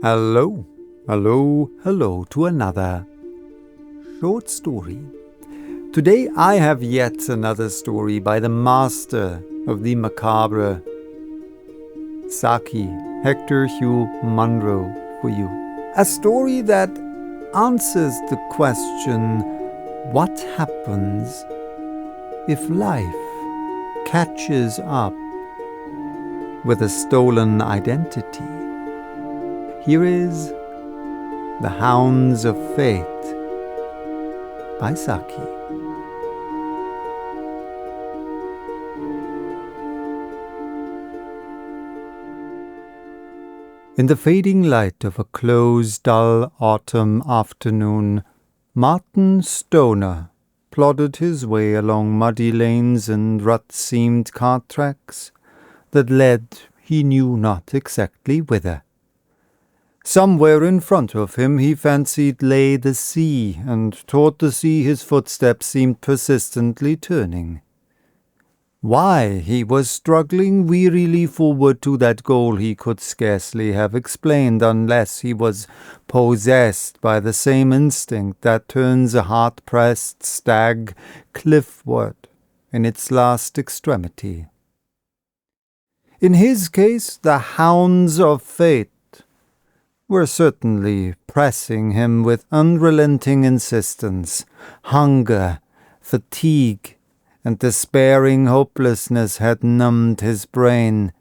Hello, hello, hello to another short story. Today I have yet another story by the master of the macabre, Saki, Hector Hugh Munro, for you. A story that answers the question, what happens if life catches up with a stolen identity? Here is The Hounds of Fate by Saki. In the fading light of a close, dull autumn afternoon, Martin Stoner plodded his way along muddy lanes and rut-seamed cart tracks that led he knew not exactly whither. Somewhere in front of him he fancied lay the sea, and toward the sea his footsteps seemed persistently turning. Why he was struggling wearily forward to that goal he could scarcely have explained unless he was possessed by the same instinct that turns a hard-pressed stag cliffward in its last extremity. In his case, the Hounds of Fate were certainly pressing him with unrelenting insistence. Hunger, fatigue, and despairing hopelessness had numbed his brain,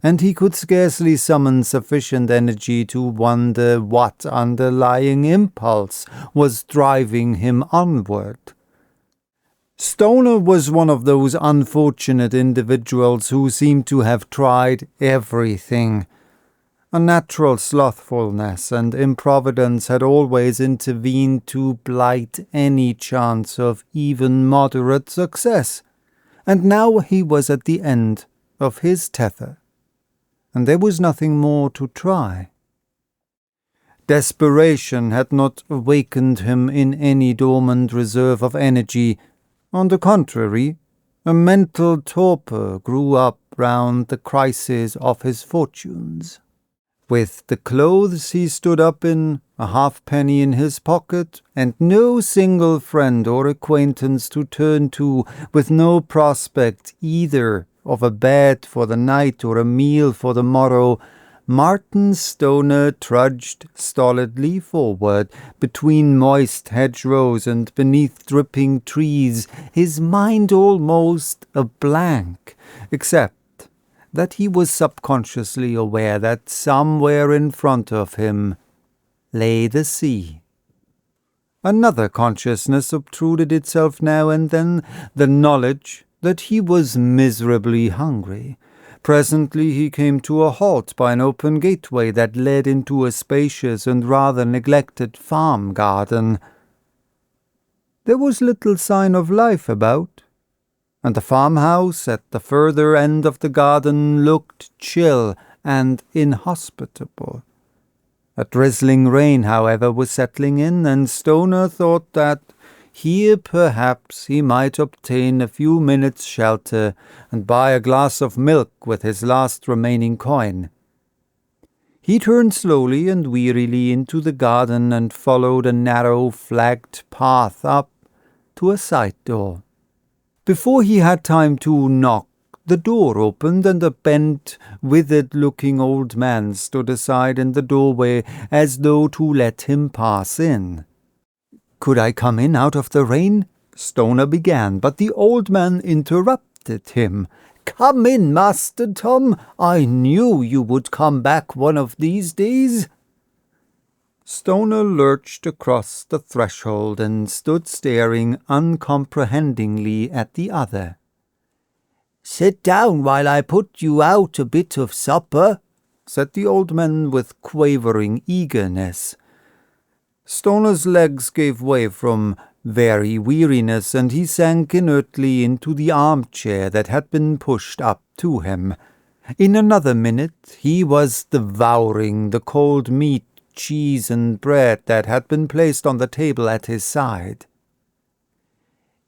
and he could scarcely summon sufficient energy to wonder what underlying impulse was driving him onward. Stoner was one of those unfortunate individuals who seem to have tried everything. A natural slothfulness and improvidence had always intervened to blight any chance of even moderate success, and now he was at the end of his tether, and there was nothing more to try. Desperation had not awakened him in any dormant reserve of energy. On the contrary, a mental torpor grew up round the crisis of his fortunes. With the clothes he stood up in, a halfpenny in his pocket, and no single friend or acquaintance to turn to, with no prospect either of a bed for the night or a meal for the morrow, Martin Stoner trudged stolidly forward between moist hedgerows and beneath dripping trees, his mind almost a blank, except that he was subconsciously aware that somewhere in front of him lay the sea. Another consciousness obtruded itself now and then, the knowledge that he was miserably hungry. Presently he came to a halt by an open gateway that led into a spacious and rather neglected farm garden. There was little sign of life about, and the farmhouse at the further end of the garden looked chill and inhospitable. A drizzling rain, however, was settling in, and Stoner thought that here perhaps he might obtain a few minutes' shelter and buy a glass of milk with his last remaining coin. He turned slowly and wearily into the garden and followed a narrow flagged path up to a side door. Before he had time to knock, the door opened and a bent, withered-looking old man stood aside in the doorway as though to let him pass in. "Could I come in out of the rain?" Stoner began, but the old man interrupted him. "Come in, Master Tom. I knew you would come back one of these days." Stoner lurched across the threshold and stood staring uncomprehendingly at the other. "Sit down while I put you out a bit of supper," said the old man with quavering eagerness. Stoner's legs gave way from very weariness, and he sank inertly into the armchair that had been pushed up to him. In another minute he was devouring the cold meat, cheese, and bread that had been placed on the table at his side.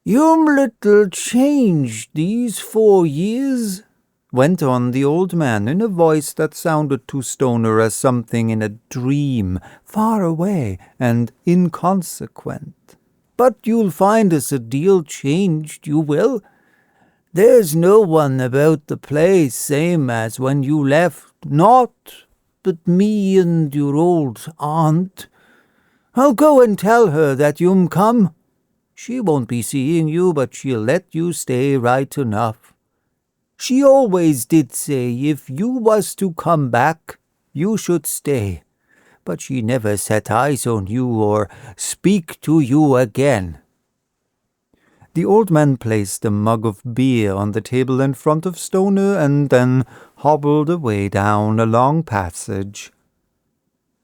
"You'm little changed these 4 years," went on the old man in a voice that sounded to Stoner as something in a dream, far away and inconsequent. "But you'll find us a deal changed, you will. There's no one about the place same as when you left, not but me and your old aunt. I'll go and tell her that you'm come. She won't be seeing you, but she'll let you stay right enough. She always did say if you was to come back, you should stay, but she never set eyes on you or speak to you again." The old man placed a mug of beer on the table in front of Stoner and then hobbled away down a long passage.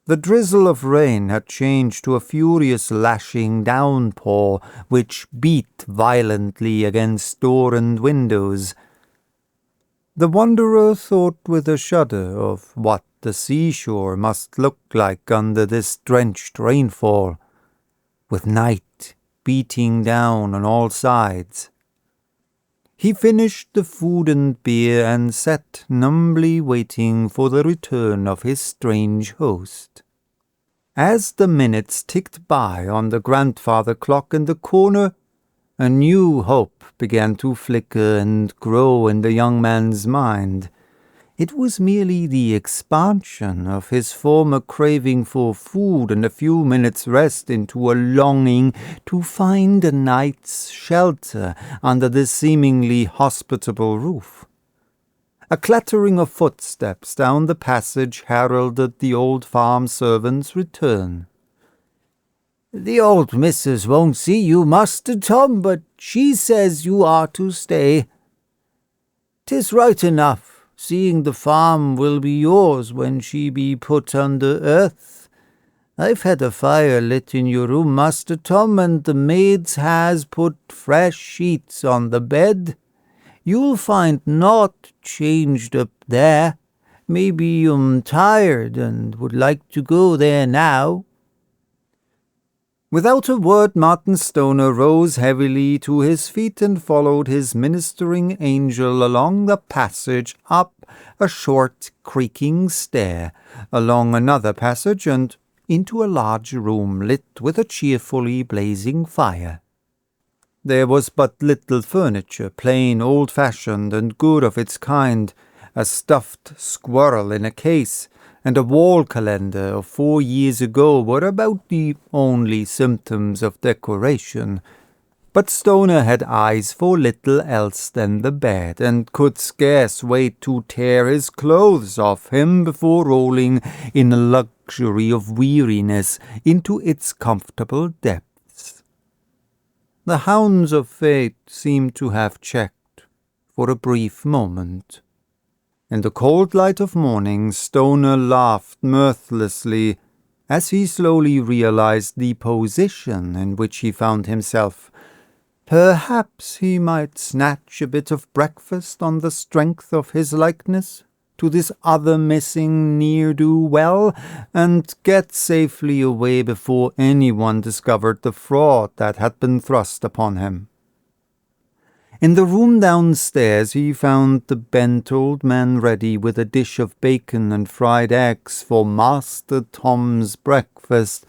The drizzle of rain had changed to a furious lashing downpour, which beat violently against door and windows. The wanderer thought with a shudder of what the seashore must look like under this drenched rainfall, with night beating down on all sides. He finished the food and beer and sat numbly waiting for the return of his strange host. As the minutes ticked by on the grandfather clock in the corner, a new hope began to flicker and grow in the young man's mind. It was merely the expansion of his former craving for food and a few minutes' rest into a longing to find a night's shelter under this seemingly hospitable roof. A clattering of footsteps down the passage heralded the old farm servant's return. "The old missus won't see you, Master Tom, but she says you are to stay. 'Tis right enough, seeing the farm will be yours when she be put under earth. I've had a fire lit in your room, Master Tom, and the maids has put fresh sheets on the bed. You'll find naught changed up there. Maybe you'm tired and would like to go there now." Without a word, Martin Stoner rose heavily to his feet and followed his ministering angel along the passage, up a short creaking stair, along another passage, and into a large room lit with a cheerfully blazing fire. There was but little furniture, plain, old-fashioned, and good of its kind, a stuffed squirrel in a case, and a wall calendar of 4 years ago were about the only symptoms of decoration. But Stoner had eyes for little else than the bed, and could scarce wait to tear his clothes off him before rolling in a luxury of weariness into its comfortable depths. The Hounds of Fate seemed to have checked for a brief moment. In the cold light of morning, Stoner laughed mirthlessly as he slowly realized the position in which he found himself. Perhaps he might snatch a bit of breakfast on the strength of his likeness to this other missing ne'er-do-well, and get safely away before anyone discovered the fraud that had been thrust upon him. In the room downstairs he found the bent old man ready with a dish of bacon and fried eggs for Master Tom's breakfast,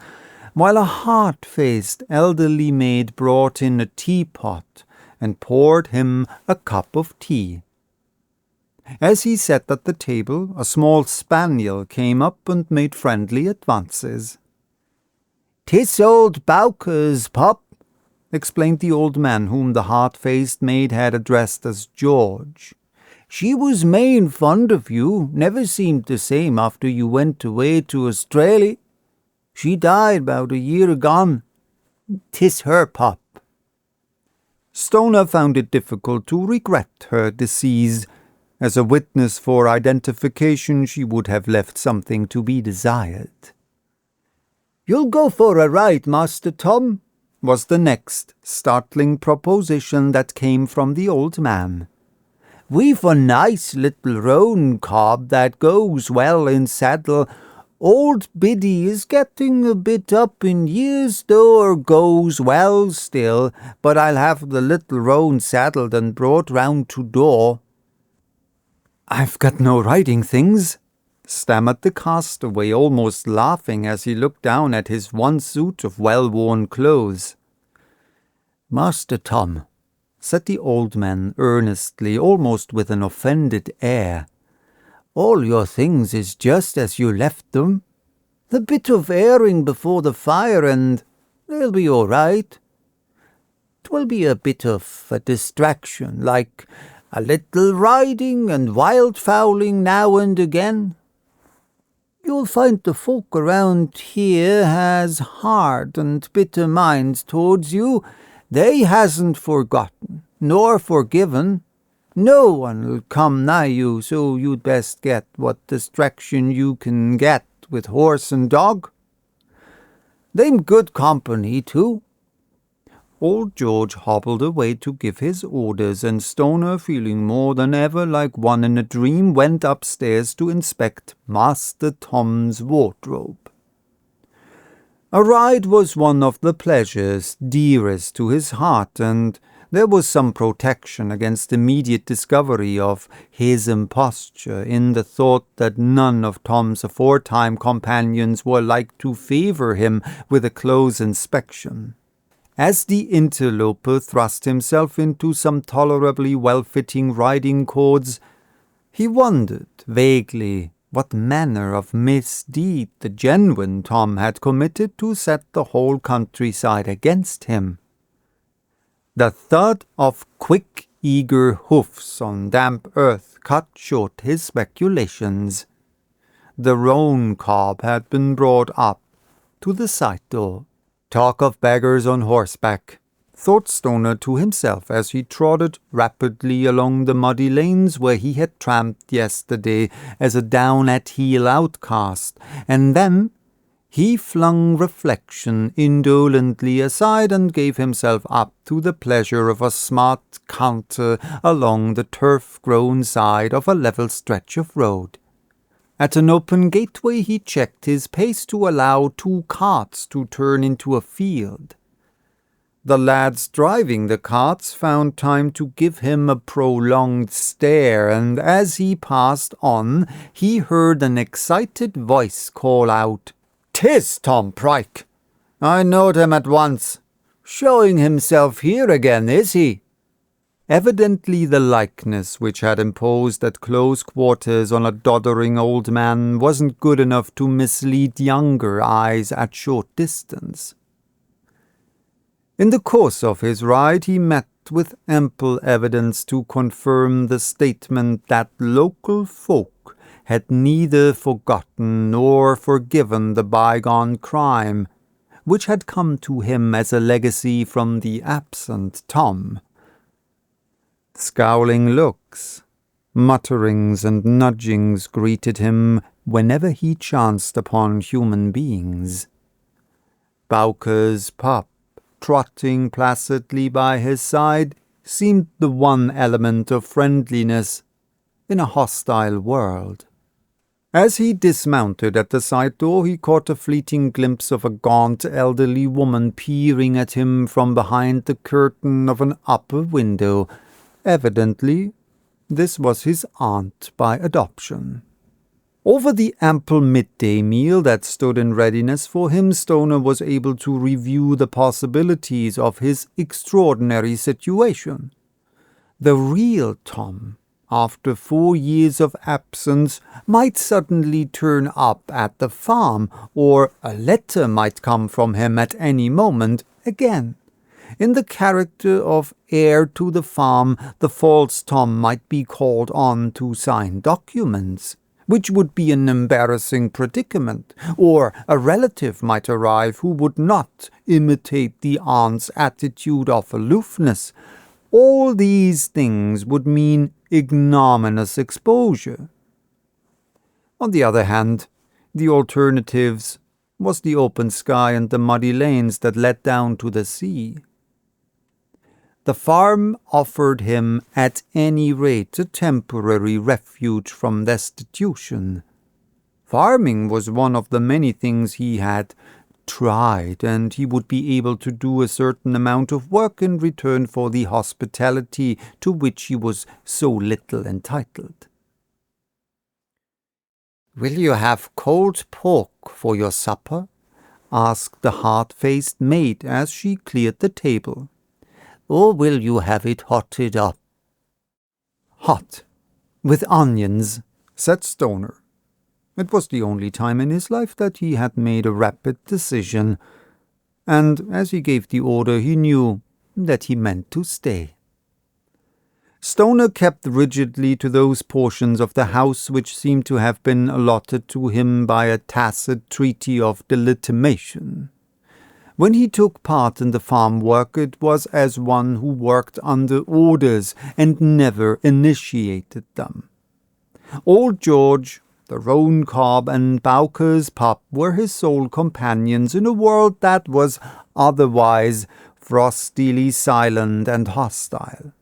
while a hard-faced elderly maid brought in a teapot and poured him a cup of tea. As he sat at the table, a small spaniel came up and made friendly advances. "'Tis old Bowker's pup," explained the old man whom the hard-faced maid had addressed as George. "She was main fond of you, never seemed the same after you went away to Australia. She died about a year agone. 'Tis her pup." Stoner found it difficult to regret her decease. As a witness for identification, she would have left something to be desired. "You'll go for a ride, Master Tom?" was the next startling proposition that came from the old man. "We've a nice little roan cob that goes well in saddle. Old Biddy is getting a bit up in years, though her goes well still, but I'll have the little roan saddled and brought round to door." "I've got no riding things," stammered the castaway, almost laughing as he looked down at his one suit of well-worn clothes. "Master Tom," said the old man earnestly, almost with an offended air, "all your things is just as you left them. A bit of airing before the fire and they'll be all right. 'Twill be a bit of a distraction, like a little riding and wildfowling now and again. You'll find the folk around here has hard and bitter minds towards you. They hasn't forgotten, nor forgiven. No one'll come nigh you, so you'd best get what distraction you can get with horse and dog. They'm good company, too." Old George hobbled away to give his orders, and Stoner, feeling more than ever like one in a dream, went upstairs to inspect Master Tom's wardrobe. A ride was one of the pleasures dearest to his heart, and there was some protection against immediate discovery of his imposture in the thought that none of Tom's aforetime companions were like to favour him with a close inspection. As the interloper thrust himself into some tolerably well-fitting riding cords, he wondered vaguely what manner of misdeed the genuine Tom had committed to set the whole countryside against him. The thud of quick, eager hoofs on damp earth cut short his speculations. The roan cob had been brought up to the side door. "Talk of beggars on horseback," thought Stoner to himself as he trotted rapidly along the muddy lanes where he had tramped yesterday as a down-at-heel outcast, and then he flung reflection indolently aside and gave himself up to the pleasure of a smart canter along the turf-grown side of a level stretch of road. At an open gateway he checked his pace to allow 2 carts to turn into a field. The lads driving the carts found time to give him a prolonged stare, and as he passed on he heard an excited voice call out, "'Tis Tom Pryke! I knowed him at once. Showing himself here again, is he?" Evidently the likeness which had imposed at close quarters on a doddering old man wasn't good enough to mislead younger eyes at short distance. In the course of his ride he met with ample evidence to confirm the statement that local folk had neither forgotten nor forgiven the bygone crime, which had come to him as a legacy from the absent Tom. Scowling looks, mutterings and nudgings greeted him whenever he chanced upon human beings. Bowker's pup, trotting placidly by his side, seemed the one element of friendliness in a hostile world. As he dismounted at the side door, he caught a fleeting glimpse of a gaunt elderly woman peering at him from behind the curtain of an upper window. Evidently, this was his aunt by adoption. Over the ample midday meal that stood in readiness for him, Stoner was able to review the possibilities of his extraordinary situation. The real Tom, after 4 years of absence, might suddenly turn up at the farm, or a letter might come from him at any moment again. In the character of heir to the farm, the false Tom might be called on to sign documents, which would be an embarrassing predicament, or a relative might arrive who would not imitate the aunt's attitude of aloofness. All these things would mean ignominious exposure. On the other hand, the alternatives was the open sky and the muddy lanes that led down to the sea. The farm offered him at any rate a temporary refuge from destitution. Farming was one of the many things he had tried, and he would be able to do a certain amount of work in return for the hospitality to which he was so little entitled. "Will you have cold pork for your supper?" asked the hard-faced maid as she cleared the table. "Or will you have it hotted up?" "Hot, with onions," said Stoner. It was the only time in his life that he had made a rapid decision, and as he gave the order he knew that he meant to stay. Stoner kept rigidly to those portions of the house which seemed to have been allotted to him by a tacit treaty of delegitimation. When he took part in the farm work, it was as one who worked under orders and never initiated them. Old George, the roan cob, and Bowker's pup were his sole companions in a world that was otherwise frostily silent and hostile.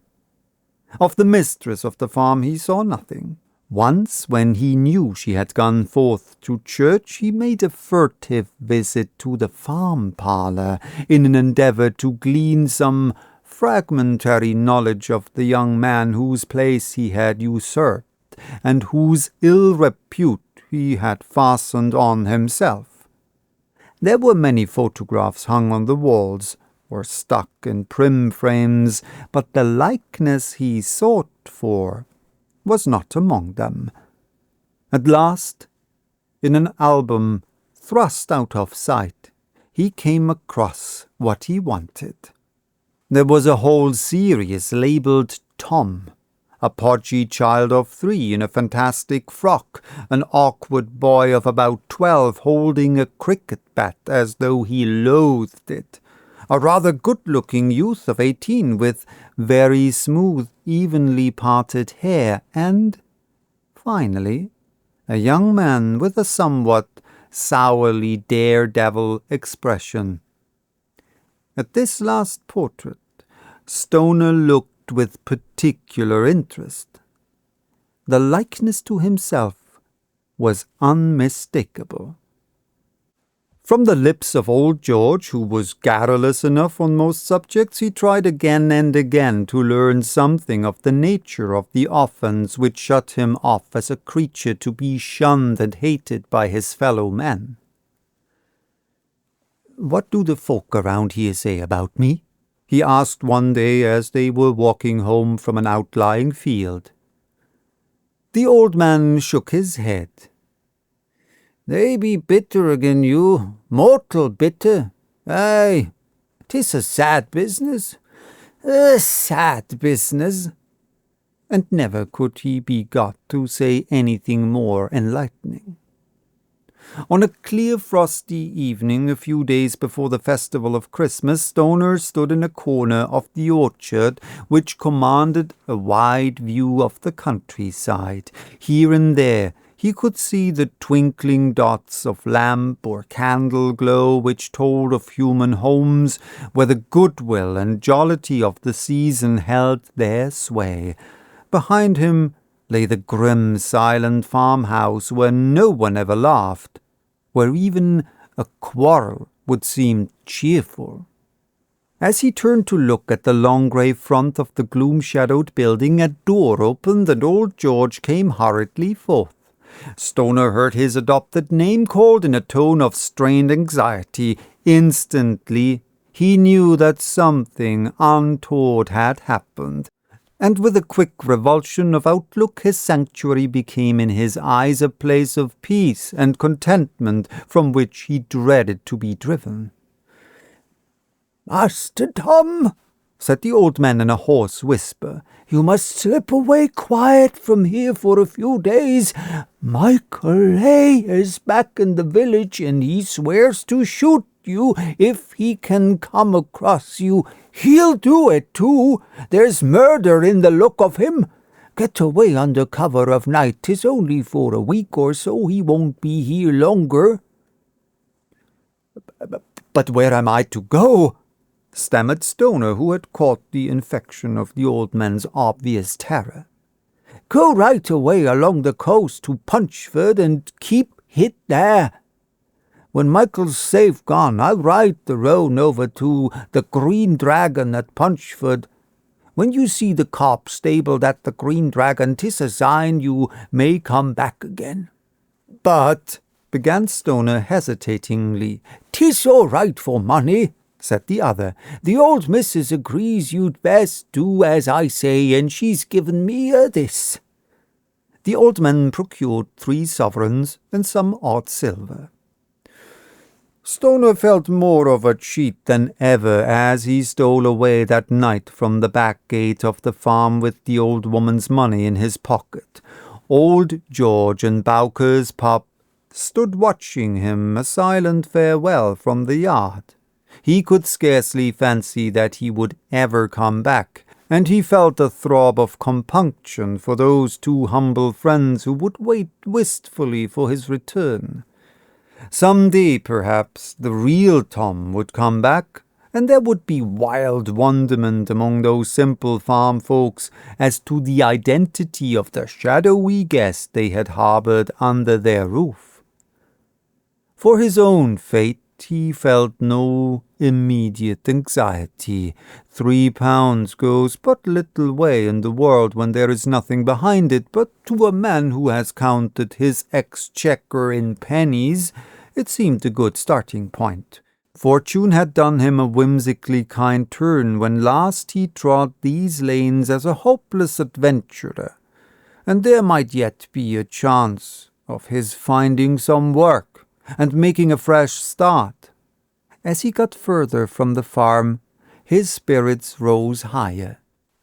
Of the mistress of the farm he saw nothing. Once, when he knew she had gone forth to church, he made a furtive visit to the farm parlour in an endeavour to glean some fragmentary knowledge of the young man whose place he had usurped, and whose ill repute he had fastened on himself. There were many photographs hung on the walls, or stuck in prim frames, but the likeness he sought for was not among them. At last, in an album thrust out of sight, he came across what he wanted. There was a whole series labelled Tom, a podgy child of 3 in a fantastic frock, an awkward boy of about 12 holding a cricket bat as though he loathed it, a rather good-looking youth of 18 with very smooth, evenly parted hair, and, finally, a young man with a somewhat sourly daredevil expression. At this last portrait, Stoner looked with particular interest. The likeness to himself was unmistakable. From the lips of old George, who was garrulous enough on most subjects, he tried again and again to learn something of the nature of the offence which shut him off as a creature to be shunned and hated by his fellow men. "What do the folk around here say about me?" he asked one day as they were walking home from an outlying field. The old man shook his head. "They be bitter again you, mortal bitter. Aye, 'tis a sad business, And never could he be got to say anything more enlightening. On a clear frosty evening, a few days before the festival of Christmas, Stoner stood in a corner of the orchard, which commanded a wide view of the countryside. Here and there he could see the twinkling dots of lamp or candle glow which told of human homes, where the goodwill and jollity of the season held their sway. Behind him lay the grim, silent farmhouse where no one ever laughed, where even a quarrel would seem cheerful. As he turned to look at the long grey front of the gloom-shadowed building, a door opened and old George came hurriedly forth. Stoner heard his adopted name called in a tone of strained anxiety. Instantly he knew that something untoward had happened, and with a quick revulsion of outlook his sanctuary became in his eyes a place of peace and contentment from which he dreaded to be driven. "Master Tom," said the old man in a hoarse whisper, "you must slip away quiet from here for a few days. Michael Lay is back in the village, and he swears to shoot you if he can come across you. He'll do it, too. There's murder in the look of him. Get away under cover of night. 'Tis only for a week or so. He won't be here longer." "But where am I to go?" stammered Stoner, who had caught the infection of the old man's obvious terror. "Go right away along the coast to Punchford and keep hid there. When Michael's safe gone, I'll ride the roan over to the Green Dragon at Punchford. When you see the cob stabled at the Green Dragon, 'tis a sign you may come back again." "But," began Stoner hesitatingly. "'Tis all right for money," said the other. "The old missus agrees you'd best do as I say, and she's given me this." The old man procured 3 sovereigns and some odd silver. Stoner felt more of a cheat than ever as he stole away that night from the back gate of the farm with the old woman's money in his pocket. Old George and Bowker's pup stood watching him a silent farewell from the yard. He could scarcely fancy that he would ever come back, and he felt a throb of compunction for those 2 humble friends who would wait wistfully for his return. Some day, perhaps, the real Tom would come back, and there would be wild wonderment among those simple farm folks as to the identity of the shadowy guest they had harbored under their roof. For his own fate, he felt no immediate anxiety. £3 goes but little way in the world when there is nothing behind it, but to a man who has counted his exchequer in pennies, it seemed a good starting point. Fortune had done him a whimsically kind turn when last he trod these lanes as a hopeless adventurer, and there might yet be a chance of his finding some work and making a fresh start. As he got further from the farm, his spirits rose higher.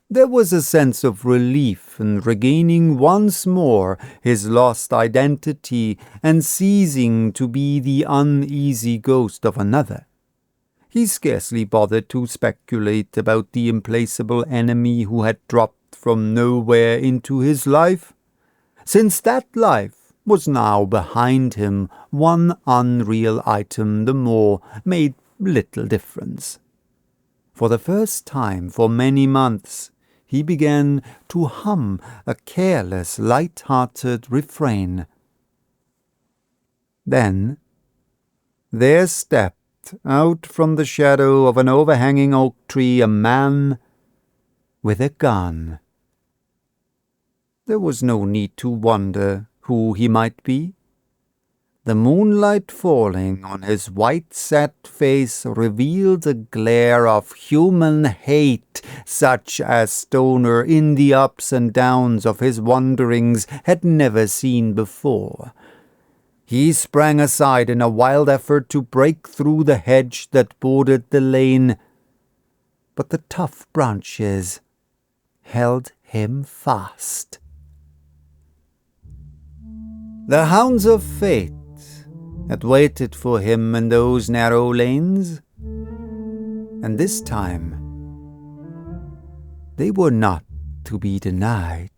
There was a sense of relief in regaining once more his lost identity and ceasing to be the uneasy ghost of another. He scarcely bothered to speculate about the implacable enemy who had dropped from nowhere into his life, since that life was now behind him. One unreal item the more made little difference. For the first time for many months, he began to hum a careless, light-hearted refrain. Then there stepped out from the shadow of an overhanging oak tree a man with a gun. There was no need to wonder who he might be. The moonlight falling on his white-set face revealed a glare of human hate such as Stoner, in the ups and downs of his wanderings, had never seen before. He sprang aside in a wild effort to break through the hedge that bordered the lane, but the tough branches held him fast. The Hounds of Fate had waited for him in those narrow lanes, and this time they were not to be denied.